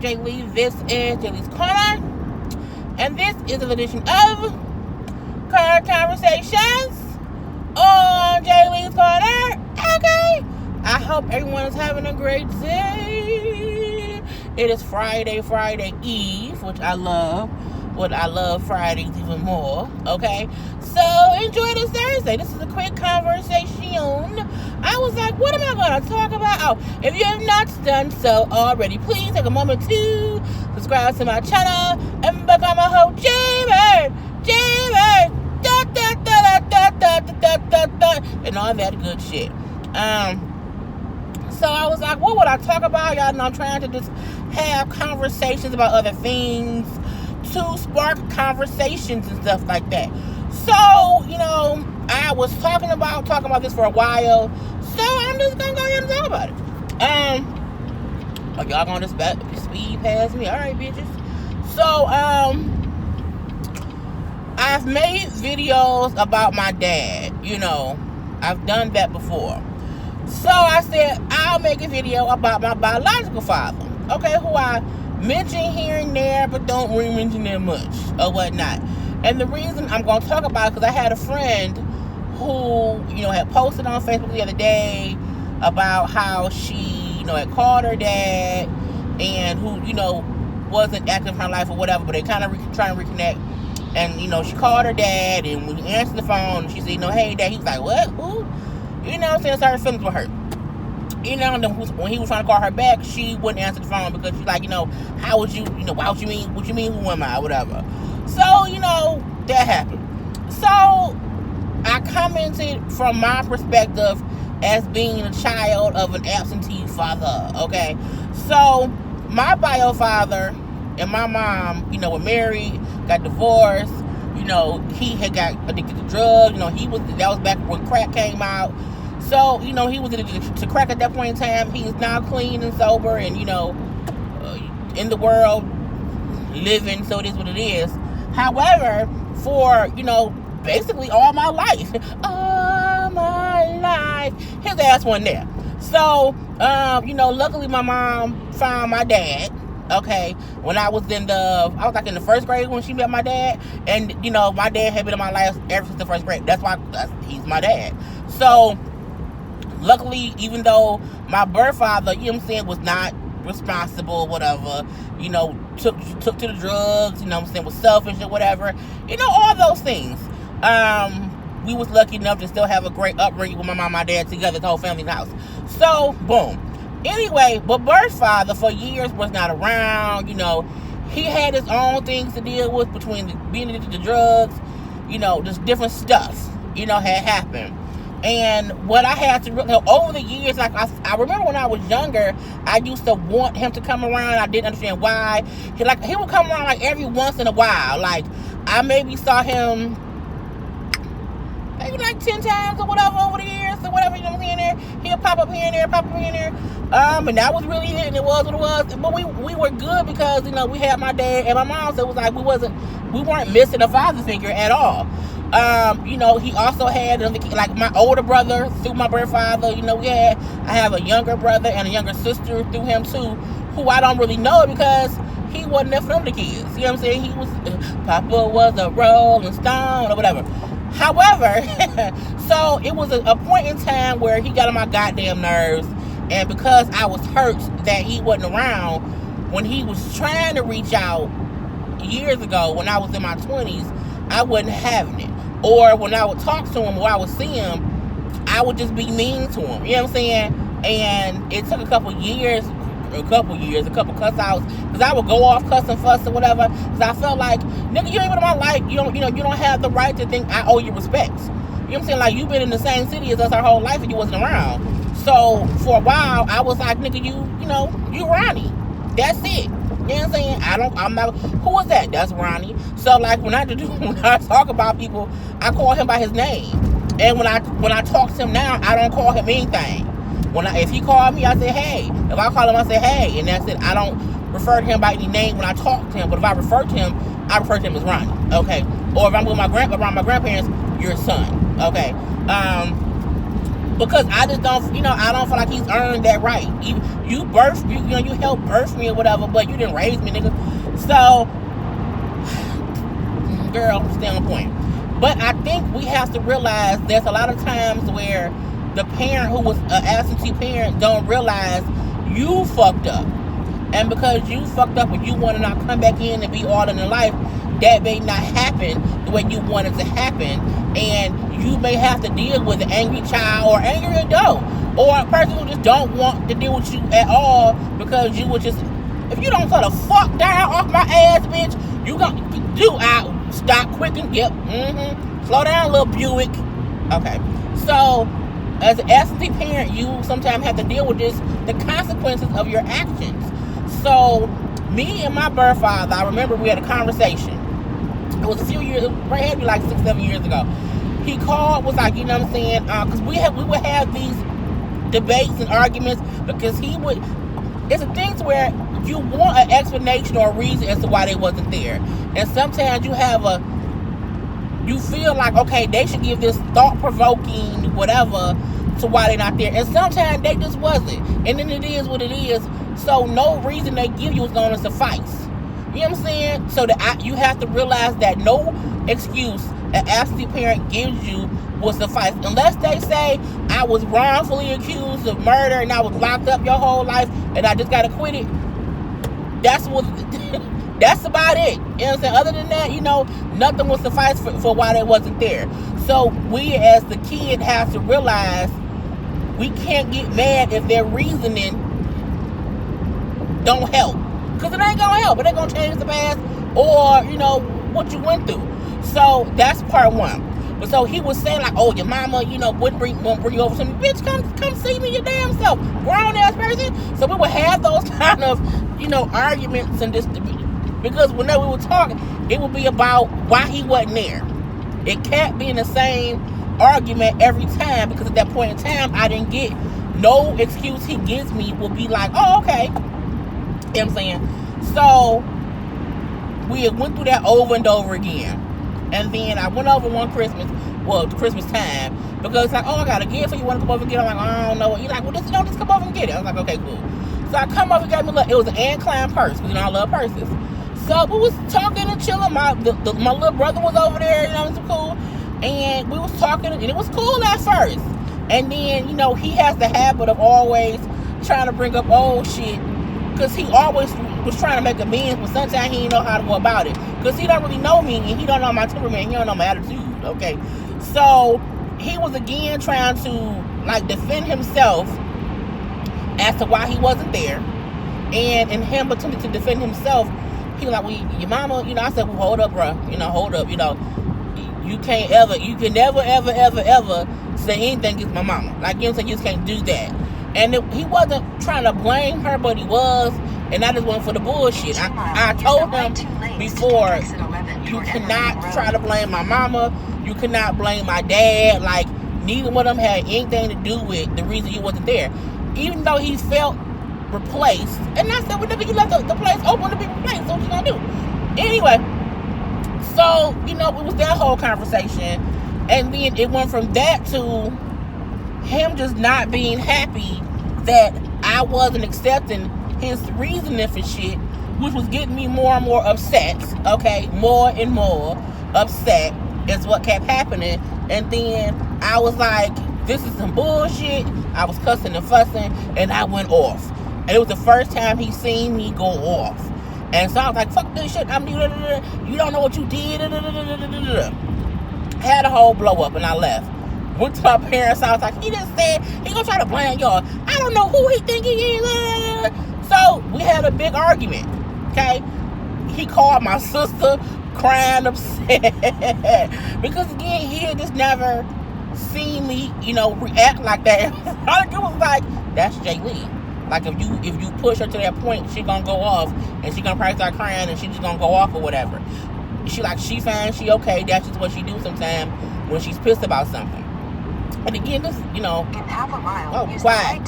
J. Lee. This is J. Lee's Corner. And this is an edition of Car Conversations on J. Lee's Corner. Okay. I hope everyone is having a great day. It is Friday Eve, which I love. I love Fridays even more. Okay. So enjoy this Thursday. This is a quick conversation. I was like, what am I going to talk about? Oh, if you have not done so already, please take a moment to subscribe to my channel and become a whole Jamie, and all that good shit. So I was like, what would I talk about? Y'all know I'm trying to just have conversations about other things to spark conversations and stuff like that. So, I was talking about this for a while. So I'm just gonna go ahead and talk about it. Y'all gonna just speed past me? All right, bitches. So, I've made videos about my dad. I've done that before. So I said I'll make a video about my biological father. Okay, who I mention here and there, but don't really mention that much or whatnot. And the reason I'm going to talk about it, because I had a friend who, had posted on Facebook the other day about how she, had called her dad and who, wasn't active in her life or whatever, but they kind of trying to reconnect. And, she called her dad, and when he answered the phone, she said, hey, Dad. He was like, what? Who? So her feelings were hurt. And then when he was trying to call her back, she wouldn't answer the phone because she's like, how would you, why would you mean, what you mean, who am I, whatever. So, that happened. So, I commented from my perspective as being a child of an absentee father, okay? So, my bio father and my mom, were married, got divorced, he had got addicted to drugs, that was back when crack came out. So, he was addicted to crack at that point in time. He is now clean and sober and, in the world, living, so it is what it is. However, for, basically all my life, his ass wasn't there. So, luckily my mom found my dad, okay, when I was in the first grade when she met my dad. And, my dad had been in my life ever since the first grade. That's why he's my dad. So, luckily, even though my birth father, was not responsible, whatever, took to the drugs, was selfish or whatever, all those things. We was lucky enough to still have a great upbringing with my mom and my dad together, the whole family in the house. So, boom. Anyway, but birth father for years was not around, he had his own things to deal with between being addicted to drugs, just different stuff, had happened. And what I had to really, over the years, like I remember when I was younger, I used to want him to come around. I didn't understand why. He would come around like every once in a while. Like I maybe saw him maybe like 10 times or whatever over the years or whatever, here and there. He'll pop up here and there, and that was really it, and it was what it was. But we were good because, we had my dad and my mom, so it was like we weren't missing a father figure at all. He also had like my older brother through my birth father. I have a younger brother and a younger sister through him too, who I don't really know because he wasn't there for them the kids. You know what I'm saying? He was, Papa was a rolling stone or whatever. However, so it was a point in time where he got on my goddamn nerves, and because I was hurt that he wasn't around when he was trying to reach out years ago when I was in my 20s, I wasn't having it. Or when I would talk to him or I would see him, I would just be mean to him. You know what I'm saying? And it took a couple cuss outs, because I would go off cuss and fuss or whatever, because I felt like, nigga, you ain't been in my life. You don't have the right to think I owe you respect. You know what I'm saying? Like, you've been in the same city as us our whole life and you wasn't around. So for a while, I was like, nigga, you Ronnie. That's it. You know what I'm saying? I'm not, who was that? That's Ronnie. So like when I talk about people, I call him by his name. And when I talk to him now, I don't call him anything. If he called me, I say, hey. If I call him, I say, hey. And that's it. I don't refer to him by any name when I talk to him. But if I refer to him as Ronnie. Okay. Or if I'm with around my grandparents, your son. Okay. because I just don't, I don't feel like he's earned that right. You birthed, you helped birth me or whatever, but you didn't raise me, nigga. So, girl, stay on the point. But I think we have to realize there's a lot of times where the parent who was an absentee parent don't realize you fucked up. And because you fucked up and you want to not come back in and be all in their life, that may not happen the way you want it to happen. And you may have to deal with an angry child or angry adult or a person who just don't want to deal with you at all because you would just, if you don't sort of fuck down off my ass, bitch, you gonna do out. Stop quick and yep. Slow down, little Buick. Okay. So, as an absentee parent, you sometimes have to deal with the consequences of your actions. So, me and my birth father, I remember we had a conversation. It was a few years, it had to be like 6-7 years ago. He called, was like, you know what I'm saying? Because we would have these debates and arguments because he would. It's a thing where you want an explanation or a reason as to why they wasn't there. And sometimes you feel like, okay, they should give this thought-provoking whatever to why they're not there. And sometimes they just wasn't. And then it is what it is. So no reason they give you is going to suffice. You know what I'm saying? So that you have to realize that no excuse an absentee parent gives you will suffice. Unless they say, I was wrongfully accused of murder and I was locked up your whole life and I just got acquitted. That's about it. You know what I'm saying? Other than that, nothing will suffice for why they wasn't there. So we as the kid have to realize we can't get mad if their reasoning don't help. Because it ain't going to help. It ain't going to change the past or, what you went through. So that's part one. But so he was saying like, oh, your mama, won't bring you over to me. Bitch, come see me your damn self. Grown ass person. So we would have those kind of, arguments and just because whenever we were talking, it would be about why he wasn't there. It can't be in the same argument every time because at that point in time, I didn't get no excuse he gives me will be like, oh, okay. You know what I'm saying? So we went through that over and over again. And then I went over one Christmas time, because it's like, oh, I got a gift for you, want to come over and get it? I'm like, I don't know. He's like, well, just come over and get it. I was like, okay, cool. So I come over and got me, look, it was an Anne Klein purse, because I love purses. So we was talking and chilling. My little brother was over there, it was cool. And we was talking, and it was cool at first. And then, he has the habit of always trying to bring up old shit, because he always was trying to make amends, but sometimes he didn't know how to go about it. Because he don't really know me, and he don't know my temperament, he don't know my attitude, okay? So, he was again trying to, defend himself as to why he wasn't there. And in him attempting to defend himself, he was like, well, your mama, I said, well, hold up, bro. Hold up, you can never, ever, ever, ever say anything against my mama. You just can't do that. And he wasn't trying to blame her, but he was. And I just went for the bullshit. I told him before, you cannot try to blame my mama. You cannot blame my dad. Neither one of them had anything to do with the reason you wasn't there. Even though he felt replaced. And I said, well, nigga, you left the place open to be replaced. So what you gonna do? Anyway, so, it was that whole conversation. And then it went from that to him just not being happy that I wasn't accepting his reasoning for shit, which was getting me more and more upset, okay? More and more upset is what kept happening. And then I was like, this is some bullshit. I was cussing and fussing, and I went off. And it was the first time he seen me go off. And so I was like, fuck this shit. You don't know what you did. Had a whole blow up, and I left. Went to my parents' house. He just said he gonna try to blame y'all. I don't know who he think he is. So we had a big argument. Okay, he called my sister, crying, upset because again he had just never seen me, react like that. It was like, that's Jay Lee. If you push her to that point, she gonna go off and she gonna probably start crying and she just gonna go off or whatever. She fine, she okay. That's just what she do sometimes when she's pissed about something. And again, this, in half a mile, quiet.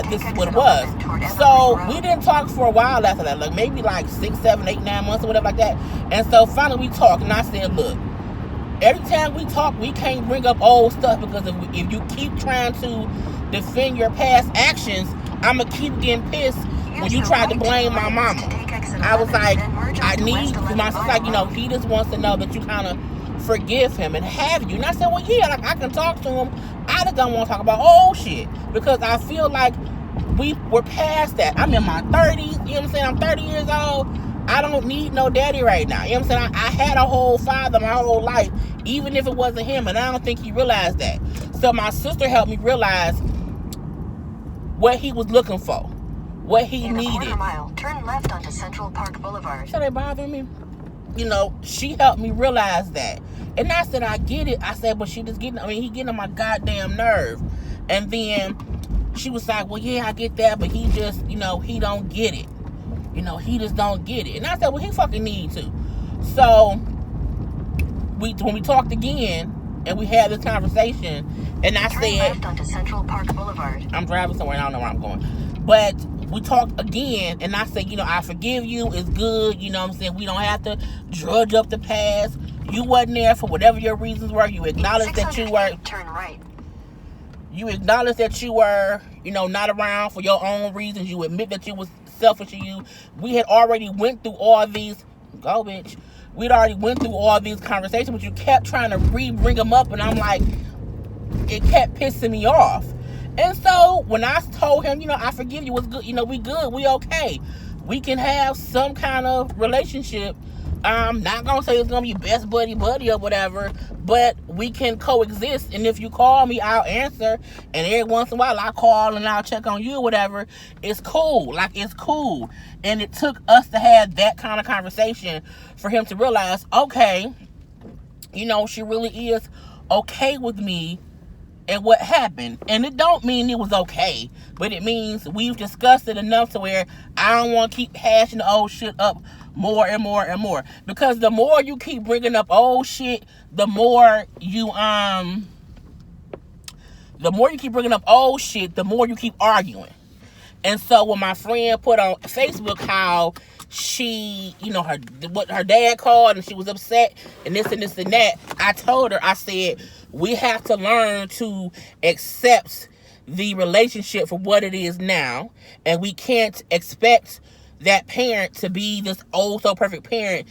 This is what it was. So we didn't talk for a while after that, maybe 6, 7, 8, 9 months or whatever like that. And so finally we talked, and I said, look, every time we talk, we can't bring up old stuff because if you keep trying to defend your past actions, I'm going to keep getting pissed when you tried to blame my mama. I was like, I need, my sister's like, he just wants to know that you kind of forgive him and have you. And I said, well, yeah, like I can talk to him. I just don't want to talk about old shit because I feel like we're past that. I'm in my 30s, you know what I'm saying? I'm 30 years old. I don't need no daddy right now. You know what I'm saying? I had a whole father my whole life, even if it wasn't him, and I don't think he realized that. So my sister helped me realize what he was looking for, what he needed. In a quarter mile, turn left onto Central Park Boulevard. So they bothering me? She helped me realize that. And I said, I get it. I said, but he getting on my goddamn nerve. And then she was like, well, yeah, I get that, but he just, he don't get it. He just don't get it. And I said, well, he fucking need to. So when we talked again and we had this conversation, and I Turn said, left onto Central Park Boulevard. I'm driving somewhere and I don't know where I'm going. But we talked again, and I said, I forgive you. It's good. You know what I'm saying? We don't have to drudge up the past. You wasn't there for whatever your reasons were. You acknowledged that you were. Turn right. You acknowledged that you were, not around for your own reasons. You admit that you was selfish of you. We had already went through all these. Go, bitch. We'd already went through all these conversations, but you kept trying to bring them up, and I'm like, it kept pissing me off. And so when I told him, I forgive you, it's good, we good, we okay. We can have some kind of relationship. I'm not gonna say it's gonna be best buddy or whatever, but we can coexist. And if you call me, I'll answer. And every once in a while I call and I'll check on you or whatever. It's cool. It's cool. And it took us to have that kind of conversation for him to realize, okay, she really is okay with me and what happened. And it don't mean it was okay, but it means we've discussed it enough to where I don't want to keep hashing the old shit up more and more and more. Because the more you keep bringing up old shit, the more you keep bringing up old shit, the more you keep arguing. And so when my friend put on Facebook how she, what her dad called and she was upset and this and this and that, I told her, I said, we have to learn to accept the relationship for what it is now. And we can't expect that parent to be this so perfect parent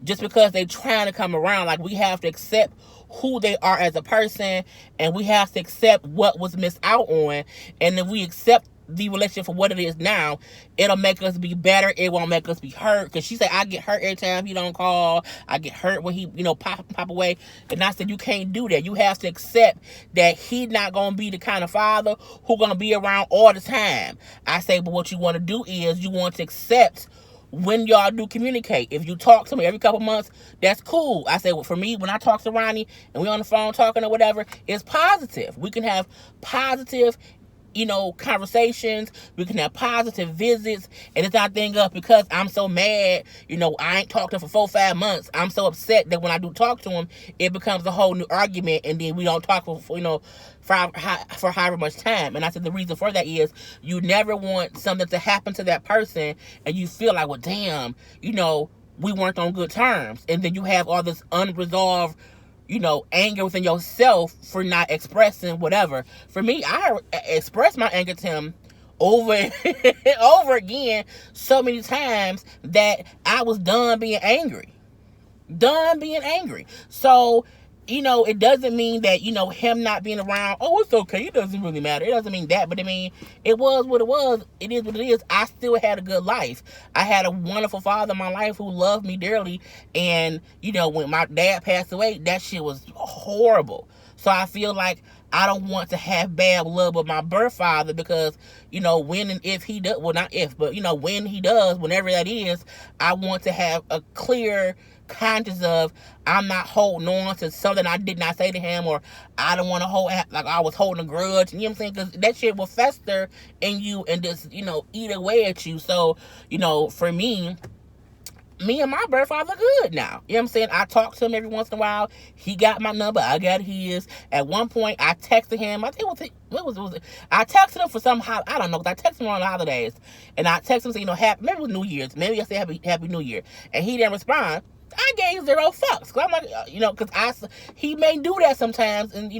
just because they're trying to come around. We have to accept who they are as a person, and we have to accept what was missed out on. And if we accept the relationship for what it is now, it'll make us be better. It won't make us be hurt. Because she said, I get hurt every time he don't call. I get hurt when he, pop away. And I said, you can't do that. You have to accept that he's not going to be the kind of father who's going to be around all the time. I say, but what you want to do is you want to accept when y'all do communicate. If you talk to me every couple months, that's cool. I say, well, for me, when I talk to Ronnie and we on the phone talking or whatever, it's positive. We can have positive conversations. We can have positive visits, and it's not thing up because I'm so mad, I ain't talked to him for 4-5 months. I'm so upset that when I do talk to him, it becomes a whole new argument, and then we don't talk for however much time. And I said the reason for that is you never want something to happen to that person, and you feel like, well, damn, we weren't on good terms, and then you have all this unresolved anger within yourself for not expressing whatever. For me, I expressed my anger to him over and over again so many times that I was done being angry. So, it doesn't mean that, him not being around, oh, it's okay, it doesn't really matter. It doesn't mean that, but it was what it was. It is what it is. I still had a good life. I had a wonderful father in my life who loved me dearly, and, when my dad passed away, that shit was horrible. So I feel like I don't want to have bad blood with my birth father because, when and if he does, well, not if, but, when he does, whenever that is, I want to have a clear conscious of I'm not holding on to something I did not say to him, or I don't want to hold like I was holding a grudge. You know what I'm saying? Because that shit will fester in you and just eat away at you. So for me and my birth father good now. You know what I'm saying? I talk to him every once in a while. He got my number. I got his. At one point, I texted him. I think what was it? I texted him for some, I don't know, because I texted him on the holidays. And I texted him saying, maybe it was New Year's. Maybe I said Happy New Year. And he didn't respond. I gave zero fucks. Cause I'm like, cause he may do that sometimes, and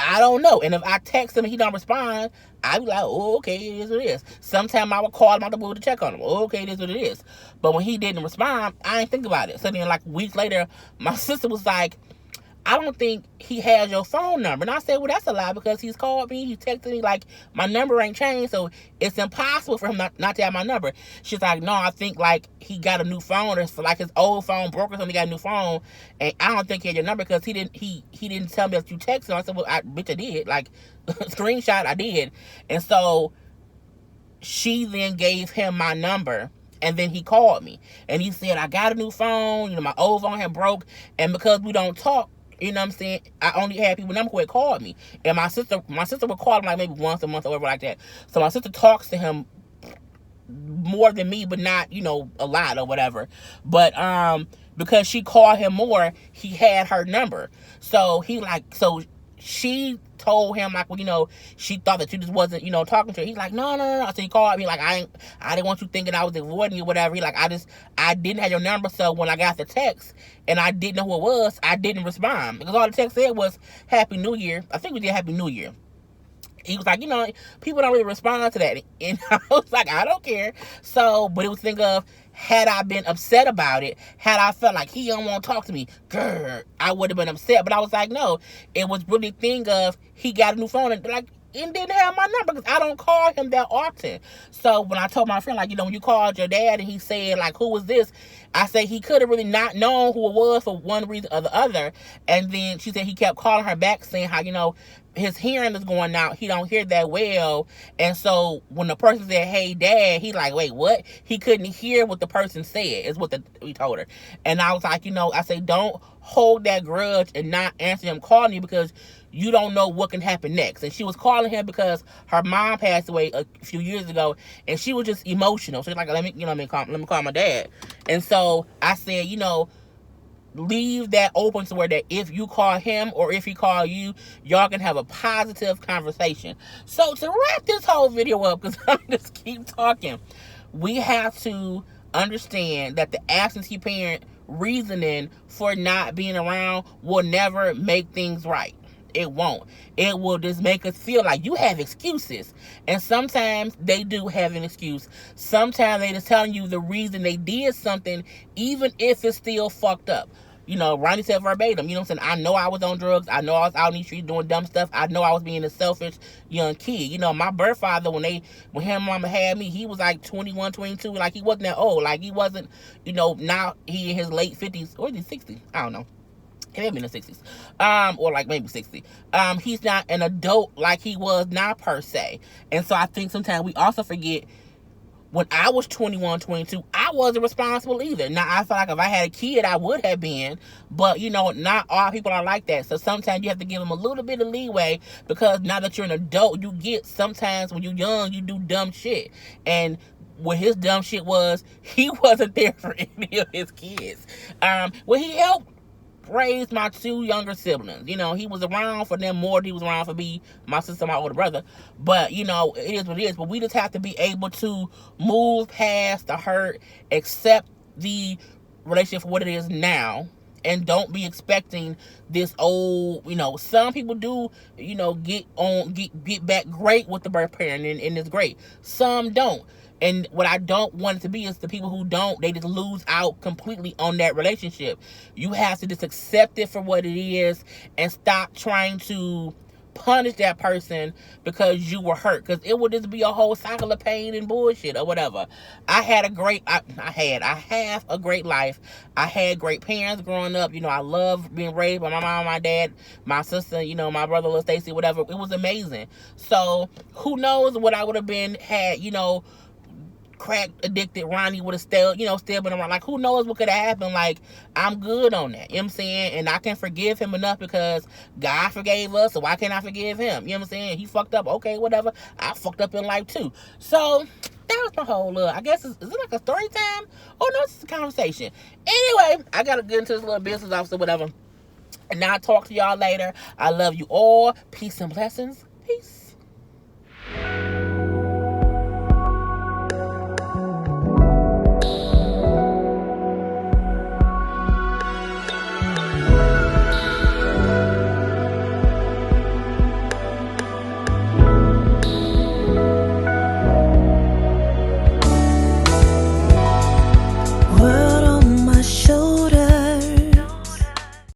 I don't know. And if I text him and he don't respond, I be like, oh, okay, it is what it is. Sometimes I would call him out the blue to check on him. Oh, okay, it is what it is. But when he didn't respond, I didn't think about it. So then, like weeks later, my sister was like, I don't think he has your phone number. And I said, well, that's a lie because he's called me. He texted me like my number ain't changed. So it's impossible for him not to have my number. She's like, no, I think like he got a new phone or like his old phone broke or something. He got a new phone. And I don't think he had your number because he didn't tell me that you texted him. I said, well, bitch, I did. Like, screenshot, I did. And so she then gave him my number. And then he called me. And he said, I got a new phone. My old phone had broke. And because we don't talk, you know what I'm saying? I only had people number who had called me. And my sister would call him like maybe once a month or whatever like that. So my sister talks to him more than me, but not, a lot or whatever. But because she called him more, he had her number. So she told him like, well, she thought that you just wasn't, talking to her. He's like, no. So he called me like, I didn't want you thinking I was avoiding you, whatever. He like, I didn't have your number. So when I got the text and I didn't know who it was, I didn't respond because all the text said was Happy New Year. I think we did Happy New Year. He was like, people don't really respond to that. And I was like, I don't care. So, but it was think of, had I been upset about it, had I felt like he don't want to talk to me, grr, I would have been upset. But I was like, no, it was really thing of, he got a new phone and like, and didn't have my number because I don't call him that often. So when I told my friend, like, when you called your dad and he said, like, who was this? I said he could have really not known who it was for one reason or the other. And then she said he kept calling her back saying how, his hearing is going out. He don't hear that well. And so when the person said, hey, dad, he like, wait, what? He couldn't hear what the person said is what we told her. And I was like, I say, don't hold that grudge and not answer him calling you because you don't know what can happen next. And she was calling him because her mom passed away a few years ago and she was just emotional. So she's like, let me call my dad. And so I said, leave that open to where that if you call him or if he call you, y'all can have a positive conversation. So to wrap this whole video up, because I'm just keep talking, we have to understand that the absentee parent reasoning for not being around will never make things right. It won't. It will just make us feel like you have excuses. And sometimes they do have an excuse. Sometimes they just telling you the reason they did something, even if it's still fucked up. Ronnie said verbatim, what I'm saying? I know I was on drugs. I know I was out in the street doing dumb stuff. I know I was being a selfish young kid. My birth father, when him and mama had me, he was like 21, 22. Like, he wasn't that old. Like, he wasn't, now he in his late 50s. Or is he 60? I don't know. He may be in the 60s. Or like maybe 60. He's not an adult like he was now per se. And so I think sometimes we also forget when I was 21, 22, I wasn't responsible either. Now, I feel like if I had a kid, I would have been. But, not all people are like that. So sometimes you have to give them a little bit of leeway because now that you're an adult, you get sometimes when you're young, you do dumb shit. And what his dumb shit was, he wasn't there for any of his kids. He helped raised my two younger siblings. He was around for them more than he was around for me, my sister, my older brother. But, it is what it is. But we just have to be able to move past the hurt, accept the relationship for what it is now, and don't be expecting this old, some people do, get back great with the birth parent, and it's great. Some don't. And what I don't want it to be is the people who don't, they just lose out completely on that relationship. You have to just accept it for what it is and stop trying to punish that person because you were hurt. Because it would just be a whole cycle of pain and bullshit or whatever. I have a great life. I had great parents growing up. I love being raised by my mom, my dad, my sister, my brother, little Stacy, whatever. It was amazing. So who knows what I would have been had, crack addicted Ronnie would have still been around. Like, who knows what could have happened. Like, I'm good on that. You know what I'm saying? And I can forgive him enough because God forgave us, so why can't I forgive him? You know what I'm saying? He fucked up. Okay, whatever. I fucked up in life too. So that was my whole I guess is it like a story time? Oh no, it's a conversation. Anyway, I gotta get into this little business officer, whatever. And I'll talk to y'all later. I love you all. Peace and blessings. Peace.